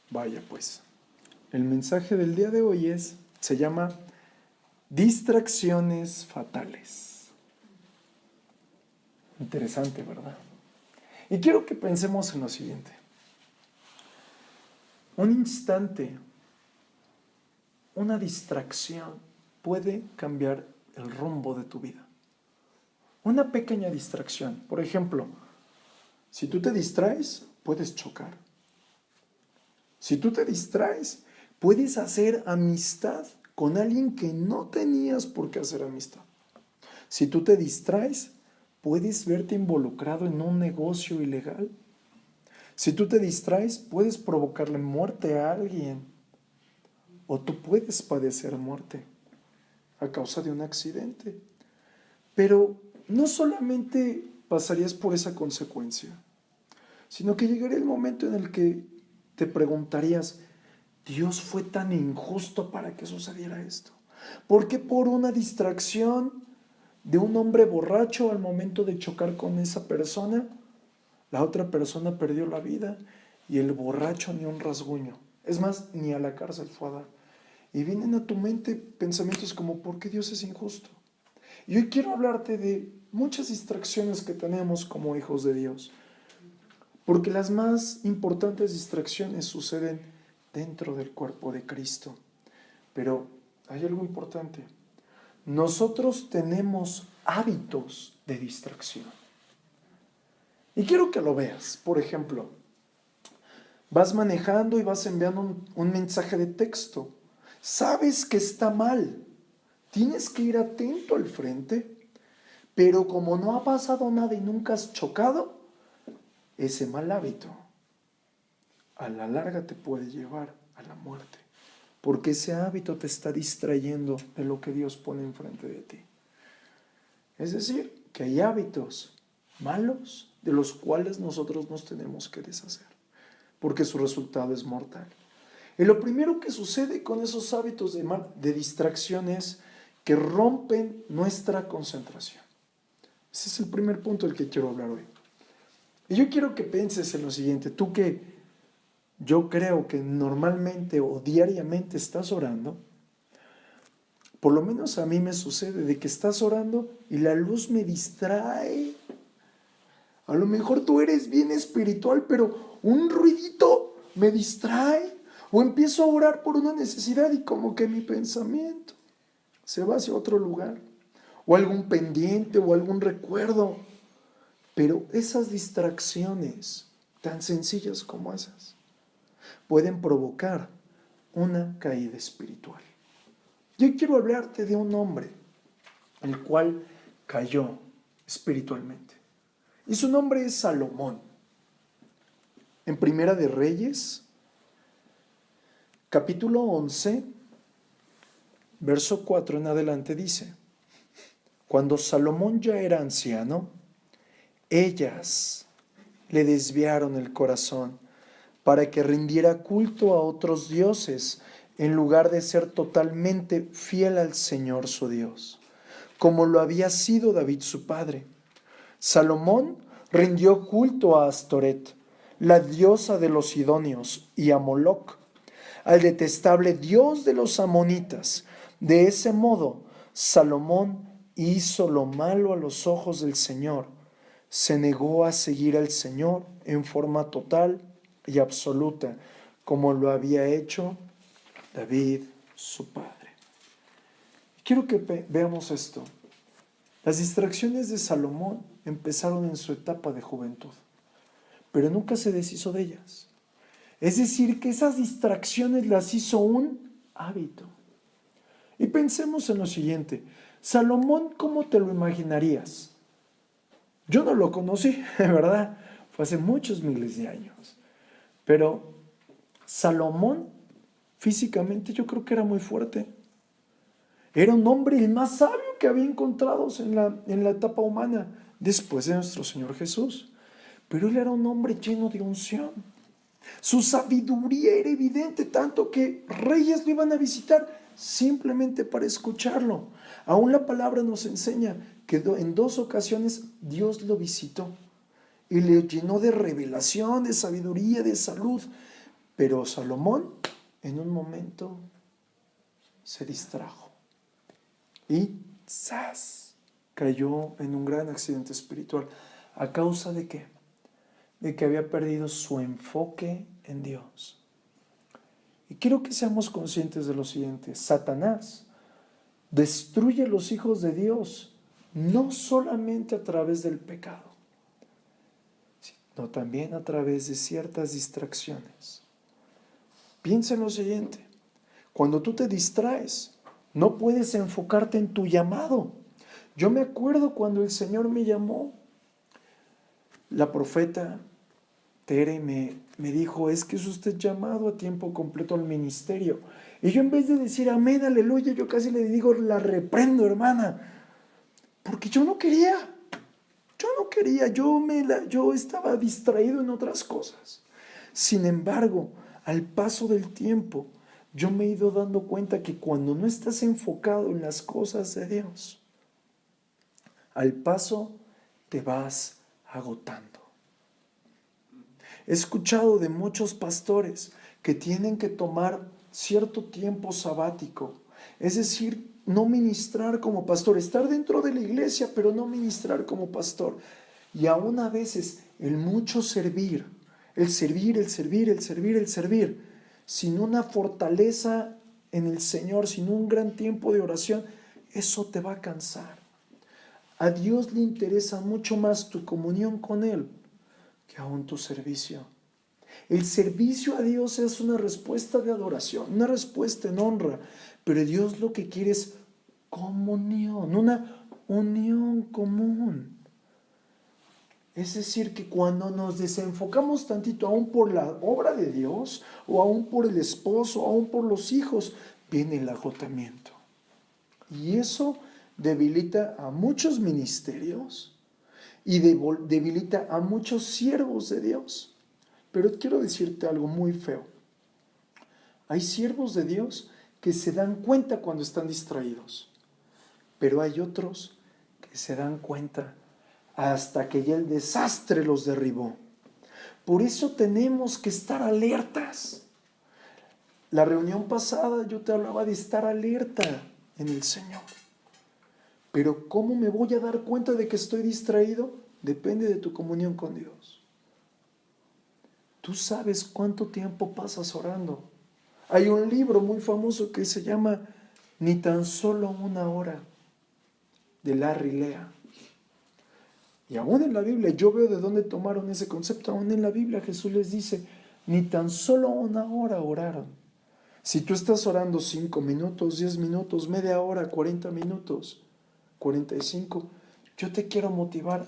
Vaya pues, el mensaje del día de hoy se llama distracciones fatales. Interesante, ¿verdad? Y quiero que pensemos en lo siguiente. Un instante, una distracción puede cambiar el rumbo de tu vida. Una pequeña distracción. Por ejemplo, si tú te distraes, puedes chocar. Si tú te distraes, puedes hacer amistad con alguien que no tenías por qué hacer amistad. Si tú te distraes, puedes verte involucrado en un negocio ilegal. Si tú te distraes, puedes provocarle muerte a alguien. O tú puedes padecer muerte a causa de un accidente. Pero no solamente pasarías por esa consecuencia, sino que llegaría el momento en el que te preguntarías, ¿Dios fue tan injusto para que sucediera esto? ¿Por qué por una distracción de un hombre borracho al momento de chocar con esa persona, la otra persona perdió la vida y el borracho ni un rasguño? Es más, ni a la cárcel fue a dar. Y vienen a tu mente pensamientos como, ¿por qué Dios es injusto? Y hoy quiero hablarte de muchas distracciones que tenemos como hijos de Dios. Porque las más importantes distracciones suceden dentro del cuerpo de Cristo. Pero hay algo importante. Nosotros tenemos hábitos de distracción. Y quiero que lo veas. Por ejemplo, vas manejando y vas enviando un mensaje de texto. Sabes que está mal. Tienes que ir atento al frente. Pero como no ha pasado nada y nunca has chocado, ese mal hábito a la larga te puede llevar a la muerte, porque ese hábito te está distrayendo de lo que Dios pone enfrente de ti. Es decir, que hay hábitos malos de los cuales nosotros nos tenemos que deshacer, porque su resultado es mortal. Y lo primero que sucede con esos hábitos de distracción es que rompen nuestra concentración. Ese es el primer punto del que quiero hablar hoy. Y yo quiero que pienses en lo siguiente, tú que yo creo que normalmente o diariamente estás orando, por lo menos a mí me sucede de que estás orando y la luz me distrae. A lo mejor tú eres bien espiritual, pero un ruidito me distrae. O empiezo a orar por una necesidad y como que mi pensamiento se va hacia otro lugar. O algún pendiente o algún recuerdo. Pero esas distracciones tan sencillas como esas pueden provocar una caída espiritual. Yo quiero hablarte de un hombre el cual cayó espiritualmente. Y su nombre es Salomón. En Primera de Reyes, capítulo 11, verso 4 en adelante dice: cuando Salomón ya era anciano, ellas le desviaron el corazón para que rindiera culto a otros dioses en lugar de ser totalmente fiel al Señor su Dios, como lo había sido David su padre. Salomón rindió culto a Astoret, la diosa de los sidonios, y a Moloc, al detestable dios de los amonitas. De ese modo, Salomón hizo lo malo a los ojos del Señor. Se negó a seguir al Señor en forma total y absoluta, como lo había hecho David, su padre. Quiero que veamos esto. Las distracciones de Salomón empezaron en su etapa de juventud, pero nunca se deshizo de ellas. Es decir, que esas distracciones las hizo un hábito. Y pensemos en lo siguiente. Salomón, ¿cómo te lo imaginarías? Yo no lo conocí, ¿verdad? Fue hace muchos miles de años. Pero Salomón, físicamente, yo creo que era muy fuerte. Era un hombre el más sabio que había encontrado en la etapa humana, después de nuestro Señor Jesús. Pero él era un hombre lleno de unción. Su sabiduría era evidente, tanto que reyes lo iban a visitar simplemente para escucharlo. Aún la palabra nos enseña que en 2 ocasiones Dios lo visitó y le llenó de revelación, de sabiduría, de salud. Pero Salomón en un momento se distrajo y ¡zas!, cayó en un gran accidente espiritual. ¿A causa de qué? De que había perdido su enfoque en Dios. Y quiero que seamos conscientes de lo siguiente: Satanás destruye a los hijos de Dios no solamente a través del pecado, sino también a través de ciertas distracciones. Piensa en lo siguiente: cuando tú te distraes, no puedes enfocarte en tu llamado. Yo me acuerdo cuando el Señor me llamó, la profeta Tere me dijo: es que es usted llamado a tiempo completo al ministerio. Y yo, en vez de decir amén, aleluya, yo casi le digo: la reprendo, hermana, porque yo no quería, yo estaba distraído en otras cosas. Sin embargo, al paso del tiempo, yo me he ido dando cuenta que cuando no estás enfocado en las cosas de Dios, al paso te vas agotando. He escuchado de muchos pastores que tienen que tomar cierto tiempo sabático, es decir, no ministrar como pastor, estar dentro de la iglesia, pero no ministrar como pastor. Y aún a veces el mucho servir, el servir, sin una fortaleza en el Señor, sin un gran tiempo de oración, eso te va a cansar. A Dios le interesa mucho más tu comunión con Él que aún tu servicio. El servicio a Dios es una respuesta de adoración, una respuesta en honra, pero Dios lo que quiere es comunión, una unión común. Es decir, que cuando nos desenfocamos tantito, aún por la obra de Dios, o aún por el esposo, o aún por los hijos, viene el agotamiento. Y eso debilita a muchos ministerios y debilita a muchos siervos de Dios. Pero quiero decirte algo muy feo. Hay siervos de Dios que se dan cuenta cuando están distraídos, pero hay otros que se dan cuenta hasta que ya el desastre los derribó. Por eso tenemos que estar alertas. La reunión pasada yo te hablaba de estar alerta en el Señor. Pero ¿cómo me voy a dar cuenta de que estoy distraído? Depende de tu comunión con Dios. Tú sabes cuánto tiempo pasas orando. Hay un libro muy famoso que se llama Ni tan solo una hora, de Larry Lea. Y aún en la Biblia, yo veo de dónde tomaron ese concepto. Aún en la Biblia Jesús les dice: ni tan solo una hora oraron. Si tú estás orando 5 minutos, 10 minutos, media hora, 40 minutos, 45, yo te quiero motivar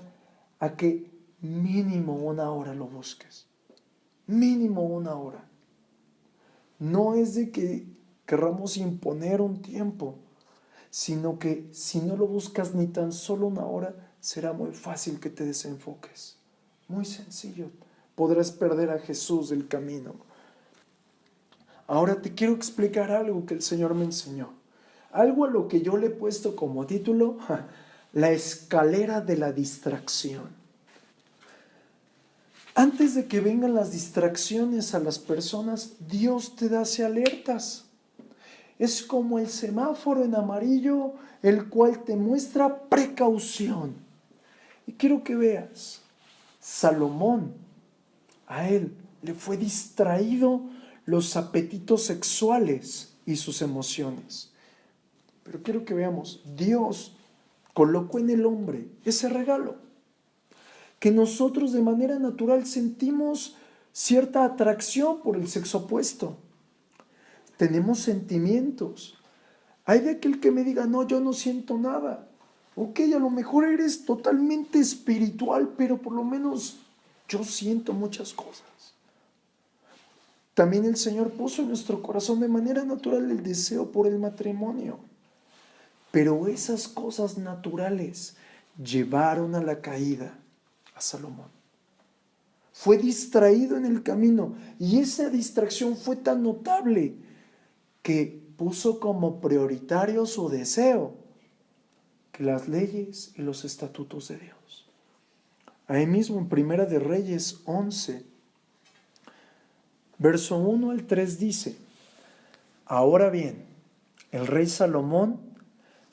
a que mínimo una hora lo busques. Mínimo una hora. No es de que querramos imponer un tiempo, sino que si no lo buscas ni tan solo una hora, será muy fácil que te desenfoques. Muy sencillo. Podrás perder a Jesús del camino. Ahora te quiero explicar algo que el Señor me enseñó. Algo a lo que yo le he puesto como título: la escalera de la distracción. Antes de que vengan las distracciones a las personas, Dios te hace alertas. Es como el semáforo en amarillo, el cual te muestra precaución. Y quiero que veas, Salomón, a él le fue distraído los apetitos sexuales y sus emociones. Pero quiero que veamos, Dios colocó en el hombre ese regalo, que nosotros de manera natural sentimos cierta atracción por el sexo opuesto. Tenemos sentimientos. Hay de aquel que me diga: no, yo no siento nada. Ok, a lo mejor eres totalmente espiritual, pero por lo menos yo siento muchas cosas. También el Señor puso en nuestro corazón de manera natural el deseo por el matrimonio. Pero esas cosas naturales llevaron a la caída a Salomón. Fue distraído en el camino, y esa distracción fue tan notable que puso como prioritario su deseo que las leyes y los estatutos de Dios. Ahí mismo en Primera de Reyes 11, Verso 1 al 3 dice: Ahora bien, el rey Salomón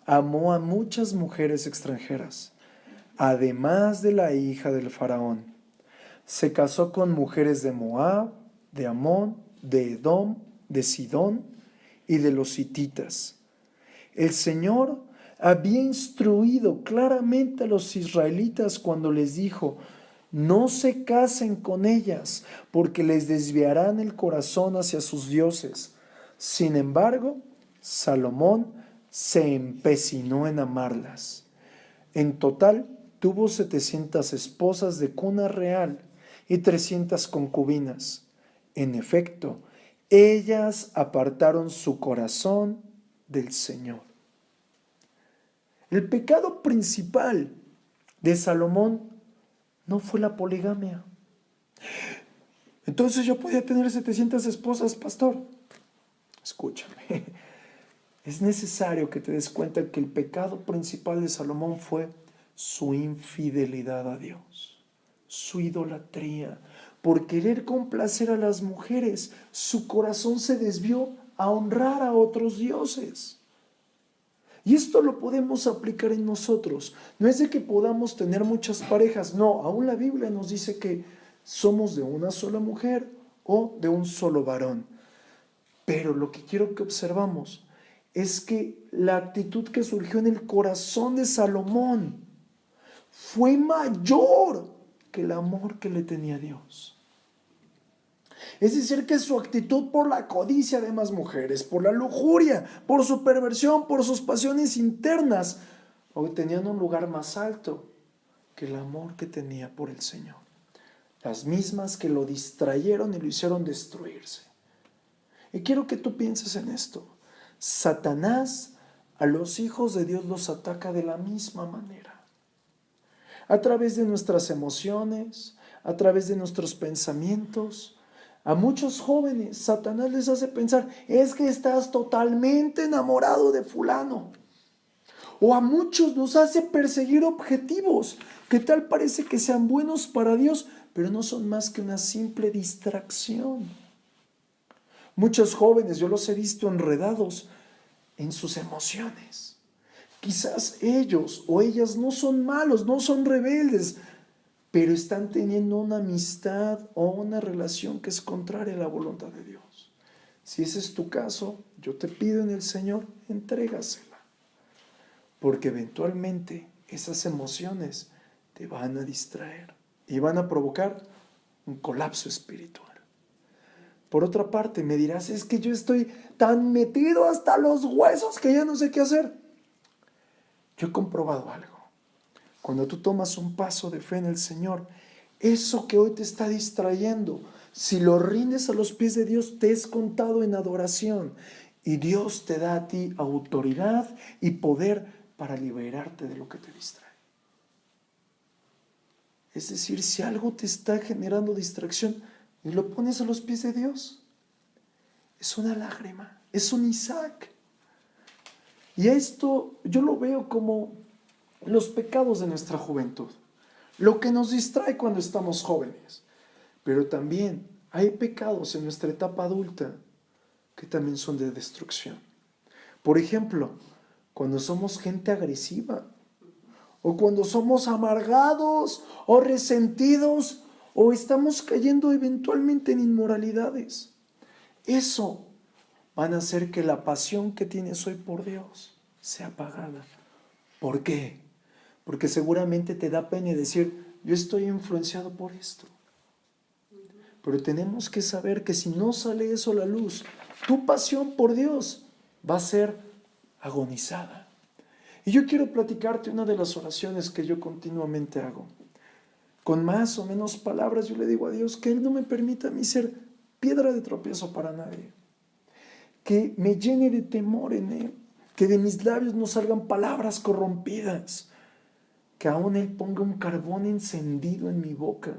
amó a muchas mujeres extranjeras, además de la hija del faraón. Se casó con mujeres de Moab, de Amón, de Edom, de Sidón y de los hititas. El Señor había instruido claramente a los israelitas cuando les dijo: no se casen con ellas, porque les desviarán el corazón hacia sus dioses. Sin embargo, Salomón se empecinó en amarlas. En total, tuvo 700 esposas de cuna real y 300 concubinas. En efecto, ellas apartaron su corazón del Señor. El pecado principal de Salomón no fue la poligamia. Entonces yo podía tener 700 esposas, pastor. Escúchame. Es necesario que te des cuenta que el pecado principal de Salomón fue su infidelidad a Dios, su idolatría. Por querer complacer a las mujeres, su corazón se desvió a honrar a otros dioses. Y esto lo podemos aplicar en nosotros. No es de que podamos tener muchas parejas, no, aún la Biblia nos dice que somos de una sola mujer o de un solo varón. Pero lo que quiero que observamos es que la actitud que surgió en el corazón de Salomón fue mayor que el amor que le tenía a Dios. Es decir, que su actitud por la codicia de más mujeres, por la lujuria, por su perversión, por sus pasiones internas, hoy tenían un lugar más alto que el amor que tenía por el Señor. Las mismas que lo distrayeron y lo hicieron destruirse. Y quiero que tú pienses en esto. Satanás a los hijos de Dios los ataca de la misma manera. A través de nuestras emociones, a través de nuestros pensamientos. A muchos jóvenes, Satanás les hace pensar, es que estás totalmente enamorado de fulano. O a muchos nos hace perseguir objetivos que tal parece que sean buenos para Dios, pero no son más que una simple distracción. Muchos jóvenes, yo los he visto enredados en sus emociones. Quizás ellos o ellas no son malos, no son rebeldes, pero están teniendo una amistad o una relación que es contraria a la voluntad de Dios. Si ese es tu caso, yo te pido en el Señor, entrégasela, porque eventualmente esas emociones te van a distraer y van a provocar un colapso espiritual. Por otra parte, me dirás, es que yo estoy tan metido hasta los huesos que ya no sé qué hacer. Yo he comprobado algo. Cuando tú tomas un paso de fe en el Señor, eso que hoy te está distrayendo, si lo rindes a los pies de Dios, te es contado en adoración. Y Dios te da a ti autoridad y poder para liberarte de lo que te distrae. Es decir, si algo te está generando distracción y lo pones a los pies de Dios, es una lágrima, es un Isaac. Y esto yo lo veo como los pecados de nuestra juventud, lo que nos distrae cuando estamos jóvenes. Pero también hay pecados en nuestra etapa adulta que también son de destrucción. Por ejemplo, cuando somos gente agresiva, o cuando somos amargados o resentidos, o estamos cayendo eventualmente en inmoralidades. Eso van a hacer que la pasión que tienes hoy por Dios sea apagada. ¿Por qué? Porque seguramente te da pena decir, yo estoy influenciado por esto. Pero tenemos que saber que si no sale eso a la luz, tu pasión por Dios va a ser agonizada. Y yo quiero platicarte una de las oraciones que yo continuamente hago. Con más o menos palabras yo le digo a Dios que Él no me permita a mí ser piedra de tropiezo para nadie. Que me llene de temor en Él. Que de mis labios no salgan palabras corrompidas. Que aún Él ponga un carbón encendido en mi boca.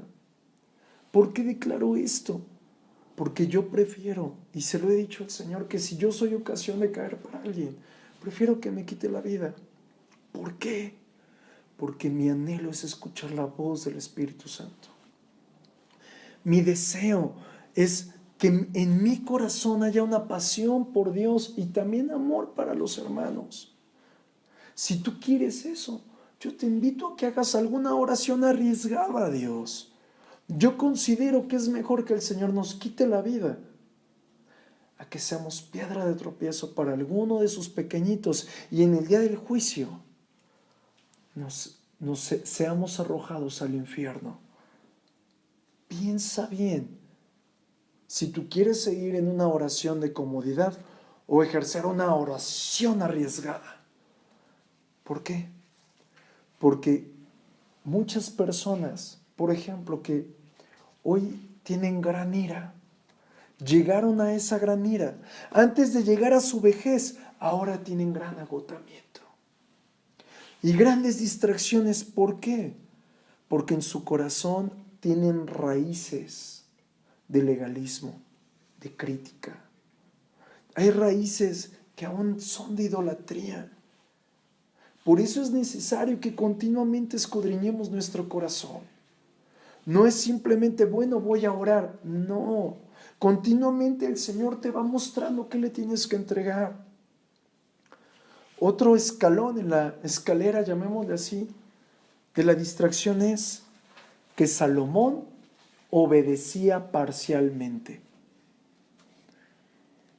¿Por qué declaro esto? Porque yo prefiero, y se lo he dicho al Señor, que si yo soy ocasión de caer para alguien, prefiero que me quite la vida. ¿Por qué? Porque mi anhelo es escuchar la voz del Espíritu Santo. Mi deseo es que en mi corazón haya una pasión por Dios y también amor para los hermanos. Si tú quieres eso, yo te invito a que hagas alguna oración arriesgada a Dios. Yo considero que es mejor que el Señor nos quite la vida a que seamos piedra de tropiezo para alguno de sus pequeñitos y en el día del juicio seamos arrojados al infierno. Piensa bien si tú quieres seguir en una oración de comodidad o ejercer una oración arriesgada. ¿Por qué? Porque muchas personas, por ejemplo, que hoy tienen gran ira, llegaron a esa gran ira. Antes de llegar a su vejez, ahora tienen gran agotamiento. Y grandes distracciones, ¿por qué? Porque en su corazón tienen raíces de legalismo, de crítica. Hay raíces que aún son de idolatría. Por eso es necesario que continuamente escudriñemos nuestro corazón. No es simplemente, bueno, voy a orar. No, continuamente el Señor te va mostrando qué le tienes que entregar. Otro escalón en la escalera, llamémosle así, de la distracción es que Salomón obedecía parcialmente.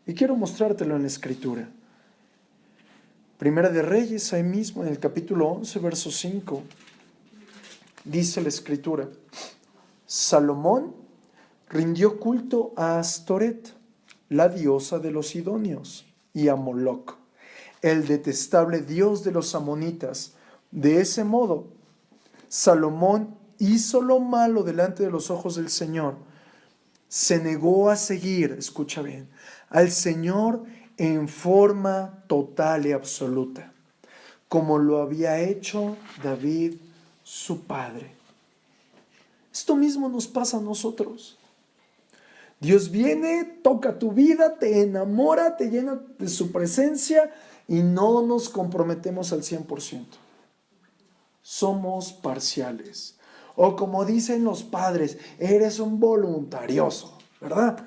Y quiero mostrártelo en la Escritura. Primera de Reyes, ahí mismo, en el capítulo 11, verso 5, dice la Escritura: Salomón rindió culto a Astoret, la diosa de los sidonios, y a Moloc, el detestable dios de los amonitas. De ese modo, Salomón hizo lo malo delante de los ojos del Señor. Se negó a seguir, escucha bien, al Señor en forma total y absoluta, como lo había hecho David, su padre. Esto mismo nos pasa a nosotros. Dios viene, toca tu vida, te enamora, te llena de su presencia y no nos comprometemos al 100%. Somos parciales. O como dicen los padres, eres un voluntarioso, ¿verdad?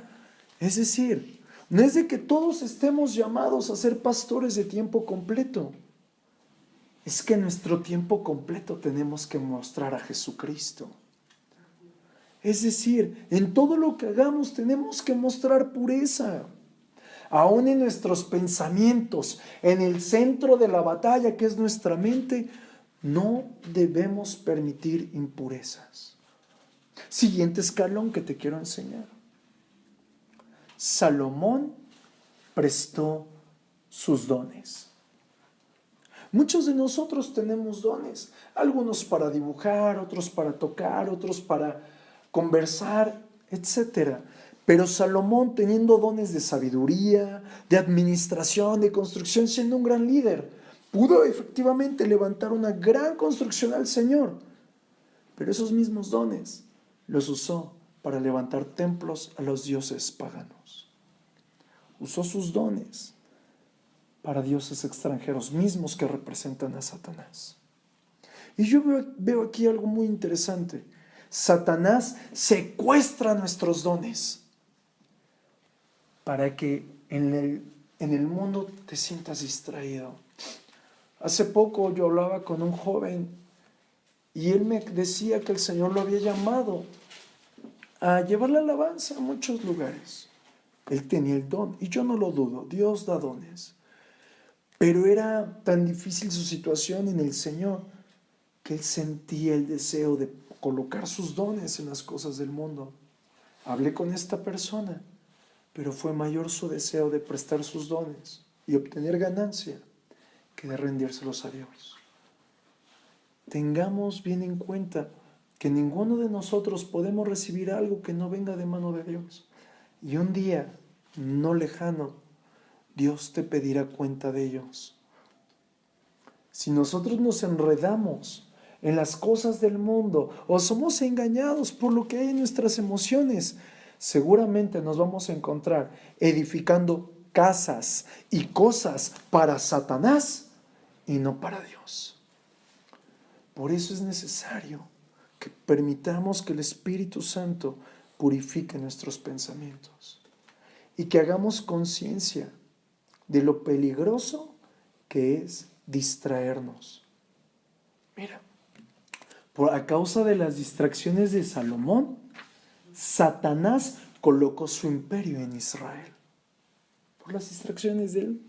Es decir, no es de que todos estemos llamados a ser pastores de tiempo completo. Es que en nuestro tiempo completo tenemos que mostrar a Jesucristo. Es decir, en todo lo que hagamos tenemos que mostrar pureza. Aún en nuestros pensamientos, en el centro de la batalla que es nuestra mente, no debemos permitir impurezas. Siguiente escalón que te quiero enseñar. Salomón prestó sus dones. Muchos de nosotros tenemos dones, algunos para dibujar, otros para tocar, otros para conversar, etc. Pero Salomón, teniendo dones de sabiduría, de administración, de construcción, siendo un gran líder, pudo efectivamente levantar una gran construcción al Señor. Pero esos mismos dones los usó para levantar templos a los dioses paganos. Usó sus dones para dioses extranjeros mismos que representan a Satanás. Y yo veo aquí algo muy interesante. Satanás secuestra nuestros dones para que en el mundo te sientas distraído. Hace poco yo hablaba con un joven y él me decía que el Señor lo había llamado a llevar la alabanza a muchos lugares. Él tenía el don y yo no lo dudo, Dios da dones. Pero era tan difícil su situación en el Señor que él sentía el deseo de colocar sus dones en las cosas del mundo. Hablé con esta persona, pero fue mayor su deseo de prestar sus dones y obtener ganancia que de rendírselos a Dios. Tengamos bien en cuenta que ninguno de nosotros podemos recibir algo que no venga de mano de Dios. Y un día, no lejano, Dios te pedirá cuenta de ellos. Si nosotros nos enredamos en las cosas del mundo o somos engañados por lo que hay en nuestras emociones, seguramente nos vamos a encontrar edificando casas y cosas para Satanás y no para Dios. Por eso es necesario que permitamos que el Espíritu Santo purifique nuestros pensamientos. y que hagamos conciencia de lo peligroso que es distraernos. Mira, a causa de las distracciones de Salomón, Satanás colocó su imperio en Israel. Por las distracciones de él.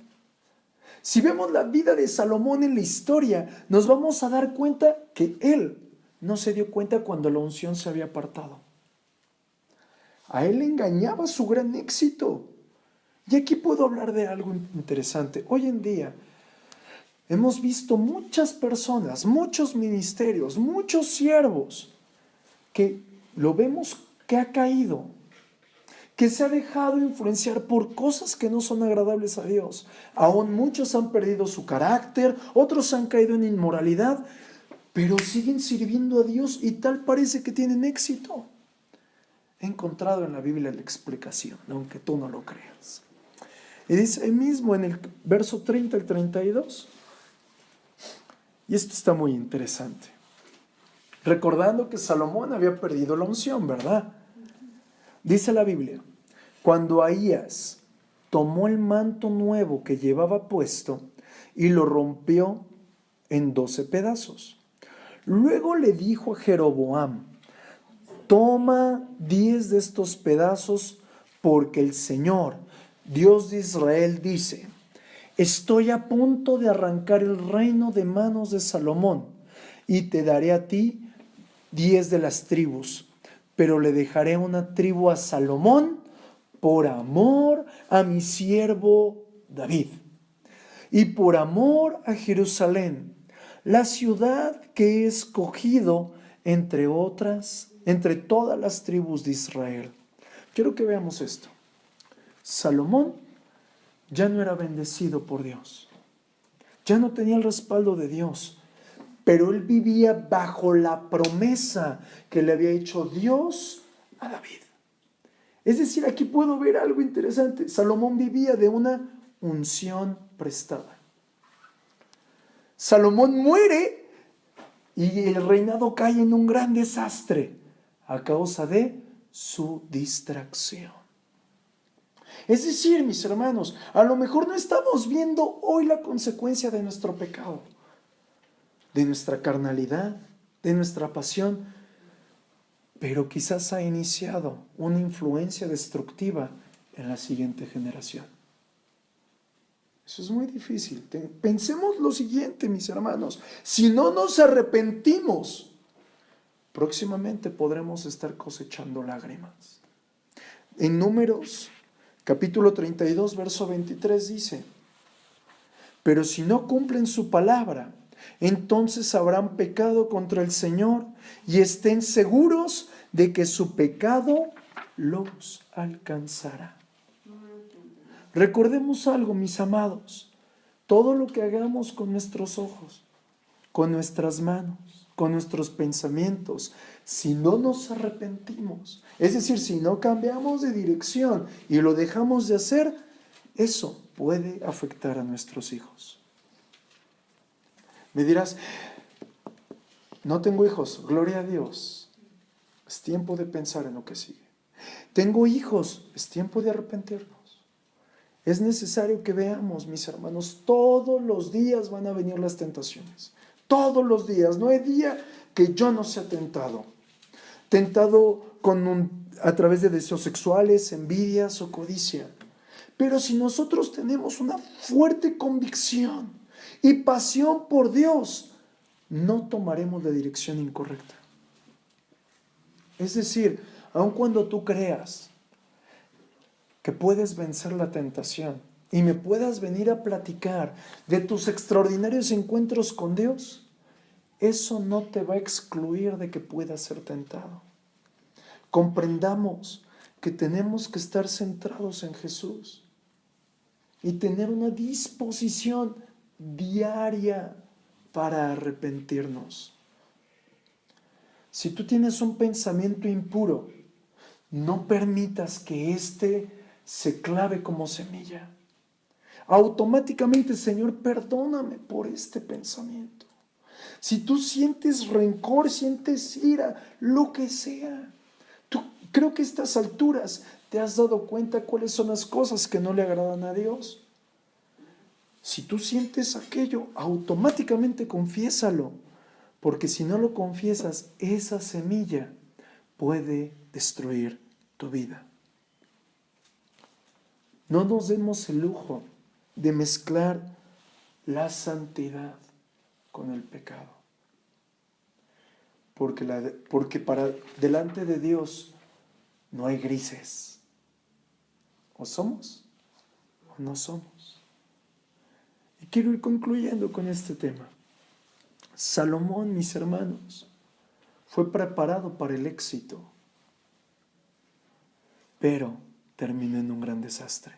Si vemos la vida de Salomón en la historia, nos vamos a dar cuenta que él no se dio cuenta cuando la unción se había apartado. A él le engañaba su gran éxito. Y aquí puedo hablar de algo interesante. Hoy en día hemos visto muchas personas, muchos ministerios, muchos siervos que lo vemos que ha caído, que se ha dejado influenciar por cosas que no son agradables a Dios. Aún muchos han perdido su carácter, otros han caído en inmoralidad, pero siguen sirviendo a Dios y tal parece que tienen éxito. He encontrado en la Biblia la explicación, aunque tú no lo creas. Y dice ahí mismo en el verso 30 al 32, y esto está muy interesante, recordando que Salomón había perdido la unción, ¿verdad? Dice la Biblia, cuando Ahías tomó el manto nuevo que llevaba puesto y lo rompió en 12 pedazos. Luego le dijo a Jeroboam, toma 10 de estos pedazos porque el Señor, Dios de Israel, dice, estoy a punto de arrancar el reino de manos de Salomón y te daré a ti 10 de las tribus, pero le dejaré una tribu a Salomón por amor a mi siervo David y por amor a Jerusalén, la ciudad que he escogido entre otras, entre todas las tribus de Israel. Quiero que veamos esto. Salomón ya no era bendecido por Dios, ya no tenía el respaldo de Dios, pero él vivía bajo la promesa que le había hecho Dios a David. Es decir, aquí puedo ver algo interesante. Salomón vivía de una unción prestada. Salomón muere y el reinado cae en un gran desastre a causa de su distracción. Es decir, mis hermanos, a lo mejor no estamos viendo hoy la consecuencia de nuestro pecado, de nuestra carnalidad, de nuestra pasión, pero quizás ha iniciado una influencia destructiva en la siguiente generación. Eso es muy difícil. Pensemos lo siguiente, mis hermanos, si no nos arrepentimos, próximamente podremos estar cosechando lágrimas. En Números, capítulo 32, verso 23 dice, pero si no cumplen su palabra, entonces habrán pecado contra el Señor y estén seguros de que su pecado los alcanzará. Recordemos algo, mis amados, todo lo que hagamos con nuestros ojos, con nuestras manos, con nuestros pensamientos, si no nos arrepentimos, es decir, si no cambiamos de dirección y lo dejamos de hacer, eso puede afectar a nuestros hijos. Me dirás, no tengo hijos, gloria a Dios. Es tiempo de pensar en lo que sigue. Tengo hijos, es tiempo de arrepentirnos. Es necesario que veamos, mis hermanos, todos los días van a venir las tentaciones. Todos los días, no hay día que yo no sea tentado. Tentado a través de deseos sexuales, envidias o codicia. Pero si nosotros tenemos una fuerte convicción y pasión por Dios, no tomaremos la dirección incorrecta. Es decir, aun cuando tú creas que puedes vencer la tentación y me puedas venir a platicar de tus extraordinarios encuentros con Dios, eso no te va a excluir de que puedas ser tentado. Comprendamos que tenemos que estar centrados en Jesús y tener una disposición diaria para arrepentirnos. Si tú tienes un pensamiento impuro, no permitas que éste se clave como semilla. Automáticamente, Señor, perdóname por este pensamiento. Si tú sientes rencor, sientes ira, lo que sea, creo que a estas alturas ¿Te has dado cuenta cuáles son las cosas que no le agradan a Dios? Si tú sientes aquello, automáticamente confiésalo, porque si no lo confiesas, esa semilla puede destruir tu vida. No nos demos el lujo de mezclar la santidad con el pecado, porque para delante de Dios no hay grises. O somos o no somos. Y quiero ir concluyendo con este tema. Salomón, mis hermanos, fue preparado para el éxito, pero terminó en un gran desastre.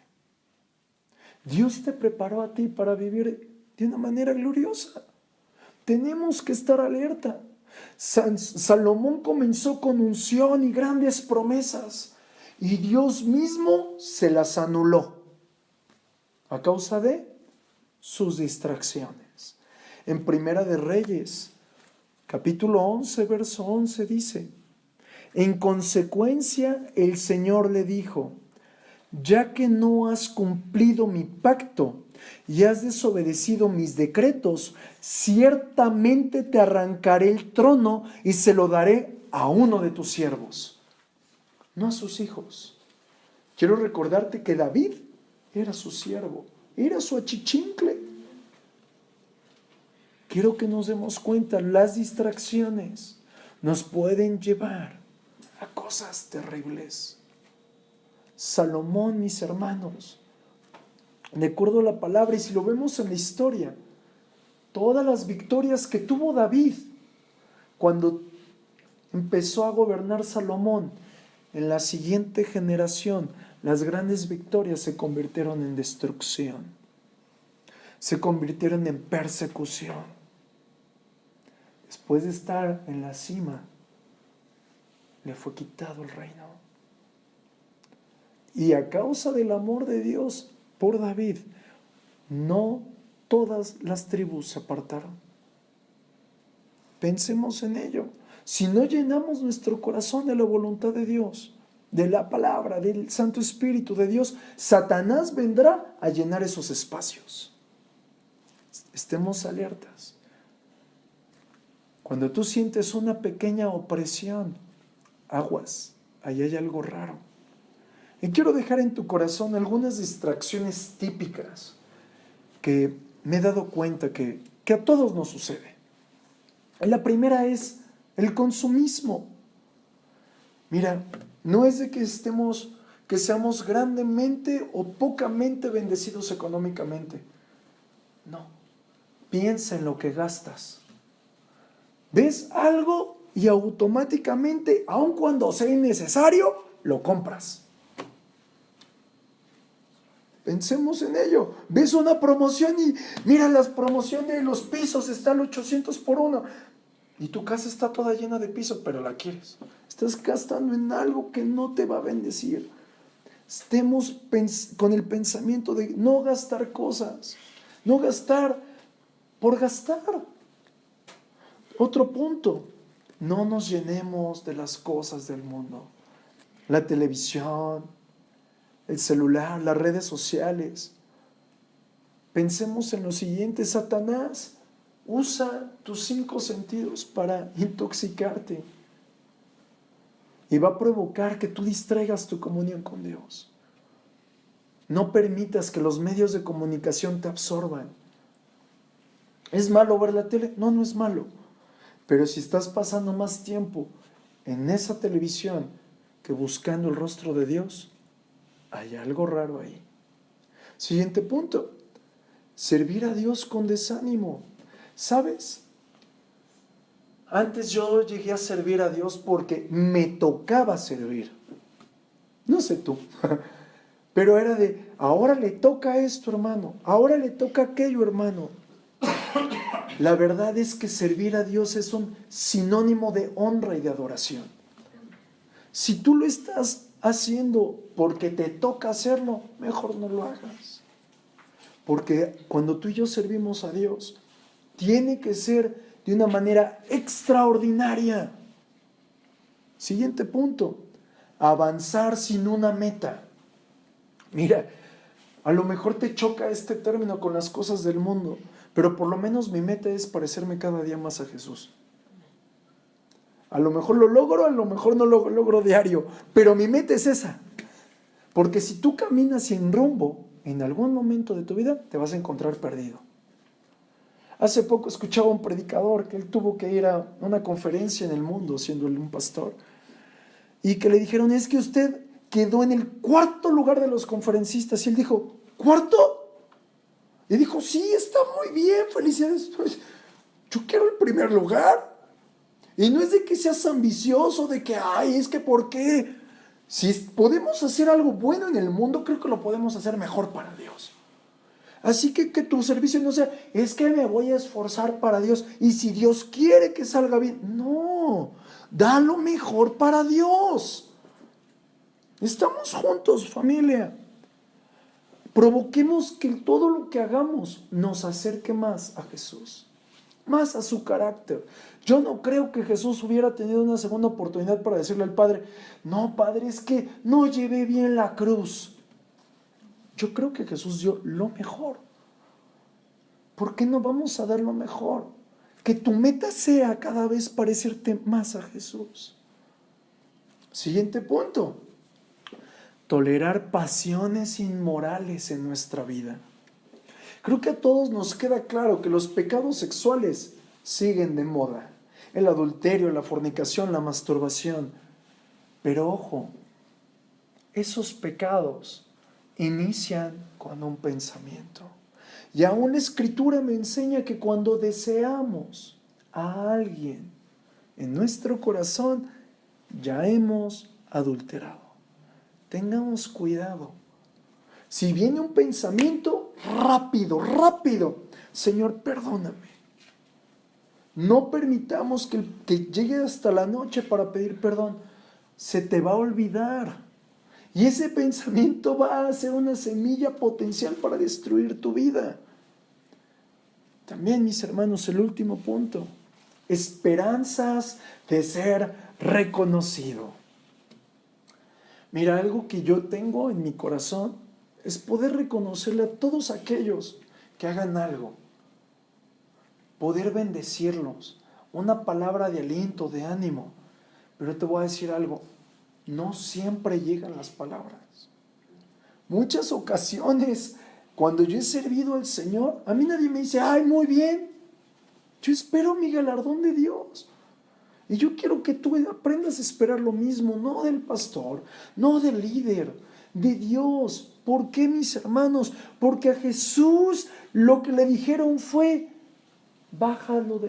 Dios te preparó a ti para vivir de una manera gloriosa. Tenemos que estar alerta. Salomón comenzó con unción y grandes promesas, y Dios mismo se las anuló a causa de sus distracciones. En Primera de Reyes, capítulo 11, verso 11 dice: en consecuencia el Señor le dijo: ya que no has cumplido mi pacto y has desobedecido mis decretos, ciertamente te arrancaré el trono y se lo daré a uno de tus siervos, no a sus hijos. Quiero recordarte que David era su siervo, era su achichincle. Quiero que nos demos cuenta, las distracciones nos pueden llevar a cosas terribles. Salomón, mis hermanos, de acuerdo a la palabra, y si lo vemos en la historia, todas las victorias que tuvo David cuando empezó a gobernar Salomón, en la siguiente generación, las grandes victorias se convirtieron en destrucción, se convirtieron en persecución. Después de estar en la cima, le fue quitado el reino. Y a causa del amor de Dios por David, no todas las tribus se apartaron. Pensemos en ello. Si no llenamos nuestro corazón de la voluntad de Dios, de la palabra, del Santo Espíritu de Dios, Satanás vendrá a llenar esos espacios. Estemos alertas. Cuando tú sientes una pequeña opresión, aguas, ahí hay algo raro. Y quiero dejar en tu corazón algunas distracciones típicas que me he dado cuenta que a todos nos sucede. La primera es el consumismo. Mira, no es de que seamos grandemente o pocamente bendecidos económicamente. No, piensa en lo que gastas. Ves algo y automáticamente, aun cuando sea innecesario, lo compras. Pensemos en ello. Ves una promoción y mira, la promoción de los pisos está al 800 por 1 y tu casa está toda llena de piso, pero la quieres. Estás gastando en algo que no te va a bendecir. Estemos con el pensamiento de no gastar cosas, no gastar por gastar. Otro punto, no nos llenemos de las cosas del mundo. La televisión, el celular, las redes sociales. Pensemos en lo siguiente: Satanás usa tus 5 sentidos para intoxicarte y va a provocar que tú distraigas tu comunión con Dios. No permitas que los medios de comunicación te absorban. ¿Es malo ver la tele? No, no es malo. Pero si estás pasando más tiempo en esa televisión que buscando el rostro de Dios, hay algo raro ahí. Siguiente punto: servir a Dios con desánimo. ¿Sabes? Antes yo llegué a servir a Dios porque me tocaba servir. No sé tú, pero era de, ahora le toca esto, hermano, ahora le toca aquello, hermano. La verdad es que servir a Dios es un sinónimo de honra y de adoración. Si tú lo estás haciendo porque te toca hacerlo, mejor no lo hagas. Porque cuando tú y yo servimos a Dios, tiene que ser de una manera extraordinaria. Siguiente punto: avanzar sin una meta. Mira, a lo mejor te choca este término con las cosas del mundo, pero por lo menos mi meta es parecerme cada día más a Jesús. A lo mejor lo logro, a lo mejor no lo logro diario, pero mi meta es esa. Porque si tú caminas sin rumbo, en algún momento de tu vida te vas a encontrar perdido. Hace poco escuchaba a un predicador que él tuvo que ir a una conferencia en el mundo, siendo él un pastor, y que le dijeron, es que usted quedó en el 4.º lugar de los conferencistas. Y él dijo, ¿4? Y dijo, sí, está muy bien, felicidades. Yo quiero el primer lugar. Y no es de que seas ambicioso, de que, ay, es que ¿por qué? Si podemos hacer algo bueno en el mundo, creo que lo podemos hacer mejor para Dios. Así que tu servicio no sea, es que me voy a esforzar para Dios. Y si Dios quiere que salga bien, no, da lo mejor para Dios. Estamos juntos, familia. Provoquemos que todo lo que hagamos nos acerque más a Jesús, más a su carácter. Yo no creo que Jesús hubiera tenido una segunda oportunidad para decirle al Padre, no, Padre, es que no llevé bien la cruz. Yo creo que Jesús dio lo mejor. ¿Por qué no vamos a dar lo mejor? Que tu meta sea cada vez parecerte más a Jesús. Siguiente punto. Tolerar pasiones inmorales en nuestra vida. Creo que a todos nos queda claro que los pecados sexuales siguen de moda. El adulterio, la fornicación, la masturbación. Pero ojo, esos pecados inician con un pensamiento. Y aún la Escritura me enseña que cuando deseamos a alguien en nuestro corazón, ya hemos adulterado. Tengamos cuidado. Si viene un pensamiento, rápido, Señor, perdóname. No permitamos que llegue hasta la noche para pedir perdón. Se te va a olvidar. Y ese pensamiento va a ser una semilla potencial para destruir tu vida. También, mis hermanos, el último punto. Esperanzas de ser reconocido. Mira, algo que yo tengo en mi corazón es poder reconocerle a todos aquellos que hagan algo. Poder bendecirlos. Una palabra de aliento, de ánimo. Pero te voy a decir algo. No siempre llegan las palabras. Muchas ocasiones, cuando yo he servido al Señor, a mí nadie me dice, ay, muy bien. Yo espero mi galardón de Dios. Y yo quiero que tú aprendas a esperar lo mismo, no del pastor, no del líder, de Dios. ¿Por qué, mis hermanos? Porque a Jesús lo que le dijeron fue,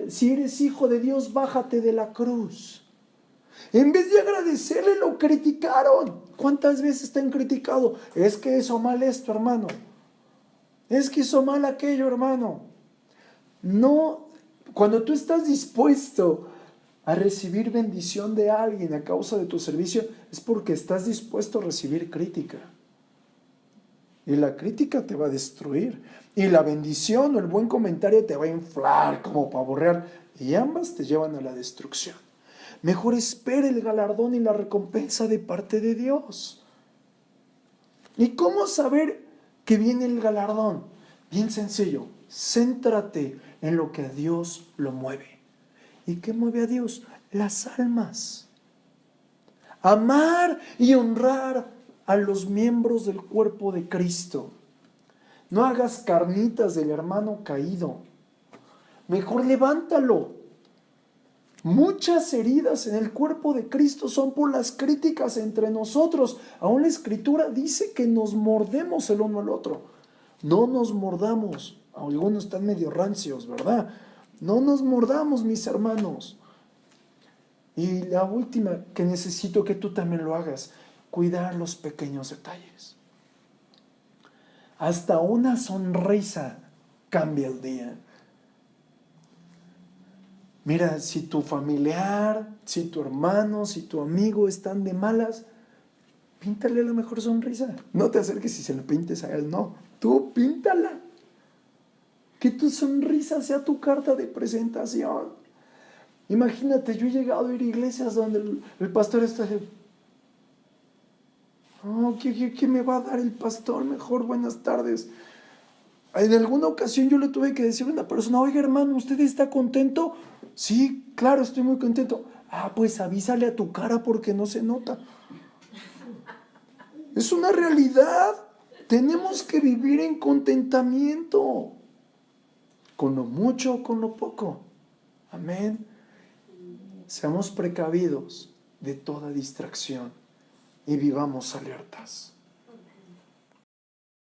si eres hijo de Dios, bájate de la cruz. En vez de agradecerle, lo criticaron. ¿Cuántas veces te han criticado? Es que hizo mal esto, hermano. Es que hizo mal aquello, hermano. No, cuando tú estás dispuesto a recibir bendición de alguien a causa de tu servicio, es porque estás dispuesto a recibir crítica. Y la crítica te va a destruir. Y la bendición o el buen comentario te va a inflar como pavo real. Y ambas te llevan a la destrucción. Mejor espera el galardón y la recompensa de parte de Dios. ¿Y cómo saber que viene el galardón? Bien sencillo. Céntrate en lo que a Dios lo mueve. ¿Y qué mueve a Dios? Las almas. Amar y honrar a los miembros del cuerpo de Cristo. No hagas carnitas del hermano caído. Mejor levántalo. Muchas heridas en el cuerpo de Cristo son por las críticas entre nosotros. Aún la Escritura dice que nos mordemos el uno al otro. No nos mordamos. Algunos están medio rancios, ¿verdad? No nos mordamos, mis hermanos. Y la última que necesito que tú también lo hagas, cuidar los pequeños detalles. Hasta una sonrisa cambia el día. Mira, si tu familiar, si tu hermano, si tu amigo están de malas, píntale la mejor sonrisa. No te acerques y se la pintes a él, no. Tú píntala. Que tu sonrisa sea tu carta de presentación. Imagínate, yo he llegado a ir a iglesias donde el pastor está así. Oh, ¿qué me va a dar el pastor? Mejor buenas tardes. En alguna ocasión yo le tuve que decir a una persona, oiga hermano, ¿usted está contento? Sí, claro, estoy muy contento. Ah, pues avísale a tu cara porque no se nota. Es una realidad. Tenemos que vivir en contentamiento, con lo mucho o con lo poco. Amén. Seamos precavidos de toda distracción y vivamos alertas.